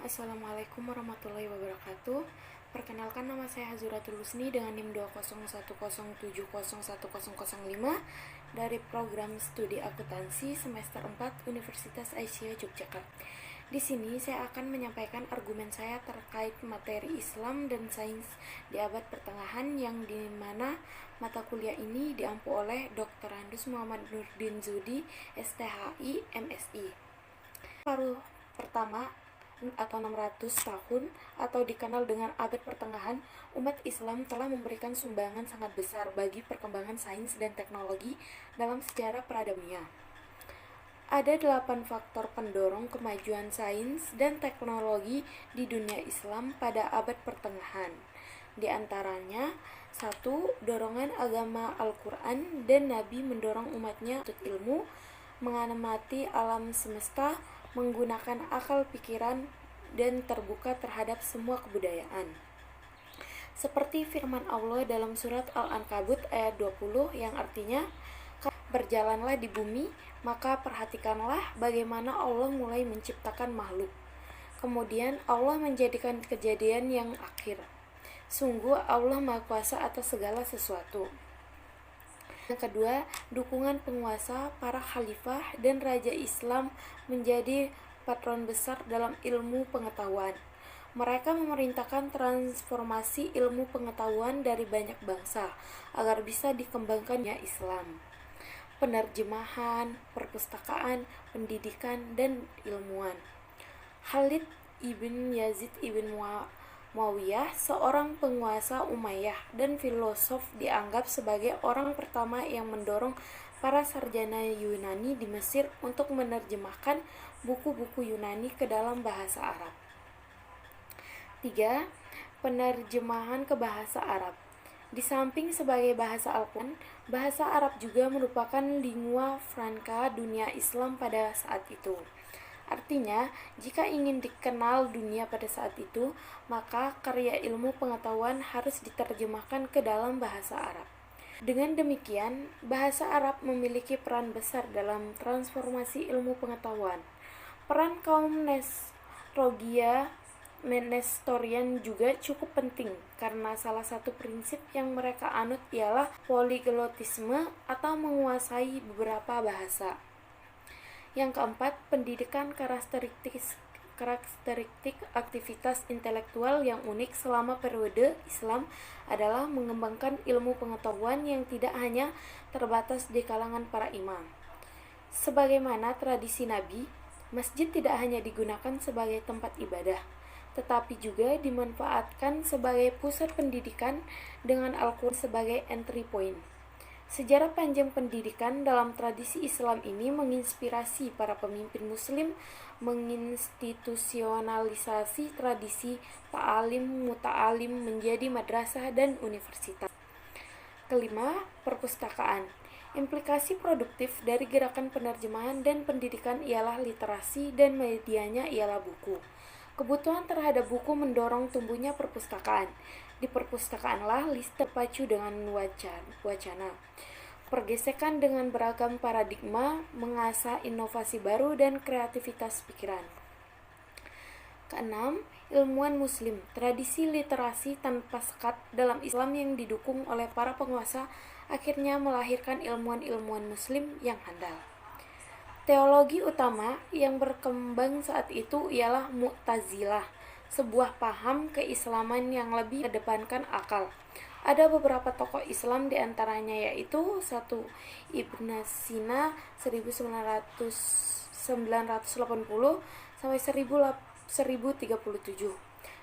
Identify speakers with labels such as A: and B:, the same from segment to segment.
A: Assalamualaikum warahmatullahi wabarakatuh. Perkenalkan, nama saya Hazuratul Husni dengan NIM 20107010005 dari program studi akuntansi semester 4 Universitas Aisyah Yogyakarta. Di sini saya akan menyampaikan argumen saya terkait materi Islam dan sains di abad pertengahan, yang dimana mata kuliah ini diampu oleh Dr. Andus Muhammad Nurdin Zudi, STHI, MSI. Paruh pertama atau 600 tahun atau dikenal dengan abad pertengahan, umat Islam telah memberikan sumbangan sangat besar bagi perkembangan sains dan teknologi dalam sejarah peradabannya. Ada 8 faktor pendorong kemajuan sains dan teknologi di dunia Islam pada abad pertengahan. Di antaranya, 1. Dorongan agama Al-Quran dan Nabi mendorong umatnya untuk ilmu, mengamati alam semesta, menggunakan akal pikiran, dan terbuka terhadap semua kebudayaan. Seperti firman Allah dalam surat Al-Ankabut ayat 20 yang artinya, berjalanlah di bumi, maka perhatikanlah bagaimana Allah mulai menciptakan makhluk. Kemudian Allah menjadikan kejadian yang akhir. Sungguh Allah Maha Kuasa atas segala sesuatu. Yang kedua, dukungan penguasa, para khalifah dan raja Islam menjadi patron besar dalam ilmu pengetahuan. Mereka memerintahkan transformasi ilmu pengetahuan dari banyak bangsa agar bisa dikembangkannya Islam. Penerjemahan, perpustakaan, pendidikan, dan ilmuwan. Khalid ibn Yazid ibn Muawiyah, seorang penguasa Umayyah dan filosof, dianggap sebagai orang pertama yang mendorong para sarjana Yunani di Mesir untuk menerjemahkan buku-buku Yunani ke dalam bahasa Arab. 3. Penerjemahan ke bahasa Arab. Di samping sebagai bahasa Al-Quran, bahasa Arab juga merupakan lingua franca dunia Islam pada saat itu. Artinya, jika ingin dikenal dunia pada saat itu, maka karya ilmu pengetahuan harus diterjemahkan ke dalam bahasa Arab. Dengan demikian, bahasa Arab memiliki peran besar dalam transformasi ilmu pengetahuan. Peran kaum Nestorian juga cukup penting, karena salah satu prinsip yang mereka anut ialah poliglotisme atau menguasai beberapa bahasa. Yang keempat, pendidikan karakteristik aktivitas intelektual yang unik selama periode Islam adalah mengembangkan ilmu pengetahuan yang tidak hanya terbatas di kalangan para imam. Sebagaimana tradisi Nabi, masjid tidak hanya digunakan sebagai tempat ibadah, tetapi juga dimanfaatkan sebagai pusat pendidikan dengan Al-Quran sebagai entry point. Sejarah panjang pendidikan dalam tradisi Islam ini menginspirasi para pemimpin Muslim menginstitusionalisasi tradisi ta'alim muta'alim menjadi madrasah dan universitas. Kelima, perpustakaan. Implikasi produktif dari gerakan penerjemahan dan pendidikan ialah literasi, dan medianya ialah buku. Kebutuhan terhadap buku mendorong tumbuhnya perpustakaan. Di perpustakaanlah list terpacu dengan wacana. Pergesekan dengan beragam paradigma mengasah inovasi baru dan kreativitas pikiran. Keenam, ilmuwan Muslim. Tradisi literasi tanpa sekat dalam Islam yang didukung oleh para penguasa akhirnya melahirkan ilmuwan-ilmuwan Muslim yang handal. Teologi utama yang berkembang saat itu ialah Mu'tazilah, sebuah paham keislaman yang lebih mengedepankan akal. Ada beberapa tokoh Islam diantaranya yaitu 1. Ibn Sina 1980 sampai 1037.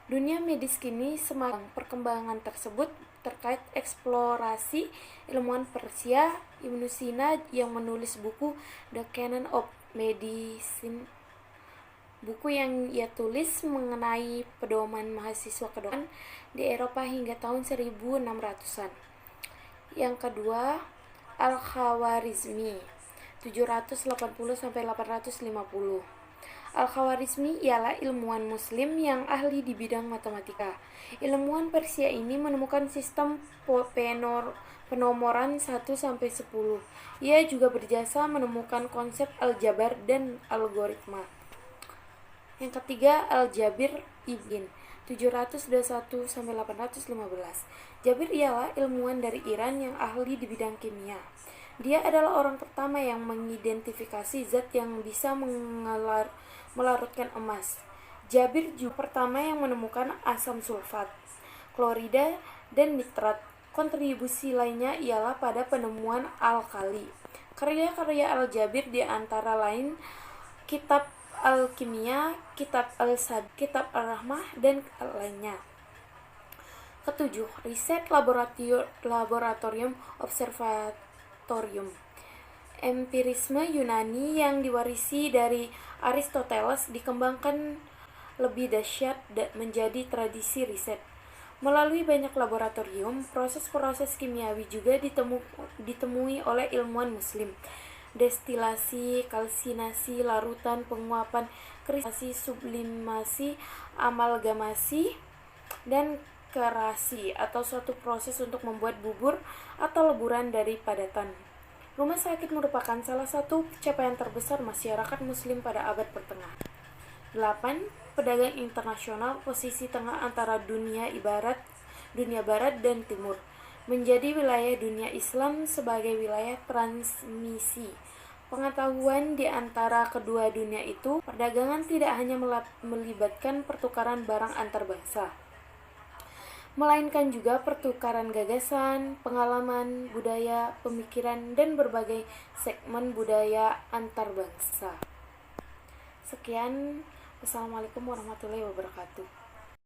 A: Dunia medis kini semakin perkembangan tersebut terkait eksplorasi ilmuwan Persia. Ibn Sina yang menulis buku The Canon of Medicine, buku yang ia tulis mengenai pedoman mahasiswa kedokteran di Eropa hingga tahun 1600-an. Yang kedua, Al-Khawarizmi 780 sampai 850. Al-Khawarizmi ialah ilmuwan Muslim yang ahli di bidang matematika. Ilmuwan Persia ini menemukan sistem penomoran 1 sampai 10. Ia juga berjasa menemukan konsep aljabar dan algoritma. Yang ketiga, Al-Jabir ibn 721-815. Jabir ialah ilmuwan dari Iran yang ahli di bidang kimia. Dia adalah orang pertama yang mengidentifikasi zat yang bisa melarutkan emas. Jabir juga pertama yang menemukan asam sulfat, klorida, dan nitrat. Kontribusi lainnya ialah pada penemuan alkali. Karya-karya Al-Jabir di antara lain Kitab Al-Kimia, Kitab Al-Sad, Kitab Al-Rahmah, dan lainnya. Ketujuh, riset laboratorium observatorium. Empirisme Yunani yang diwarisi dari Aristoteles dikembangkan lebih dahsyat menjadi tradisi riset. Melalui banyak laboratorium, proses-proses kimiawi juga ditemui oleh ilmuwan muslim. Destilasi, kalsinasi, larutan, penguapan, kristalasi, sublimasi, amalgamasi, dan kerasi atau suatu proses untuk membuat bubur atau leburan dari padatan. Rumah sakit merupakan salah satu pencapaian terbesar masyarakat muslim pada abad pertengahan. 8. Pedagang internasional, posisi tengah antara dunia barat dan timur, menjadi wilayah dunia Islam sebagai wilayah transmisi pengetahuan di antara kedua dunia itu. Perdagangan tidak hanya melibatkan pertukaran barang antar bangsa, melainkan juga pertukaran gagasan, pengalaman, budaya, pemikiran, dan berbagai segmen budaya antar bangsa. Sekian, wassalamualaikum warahmatullahi wabarakatuh.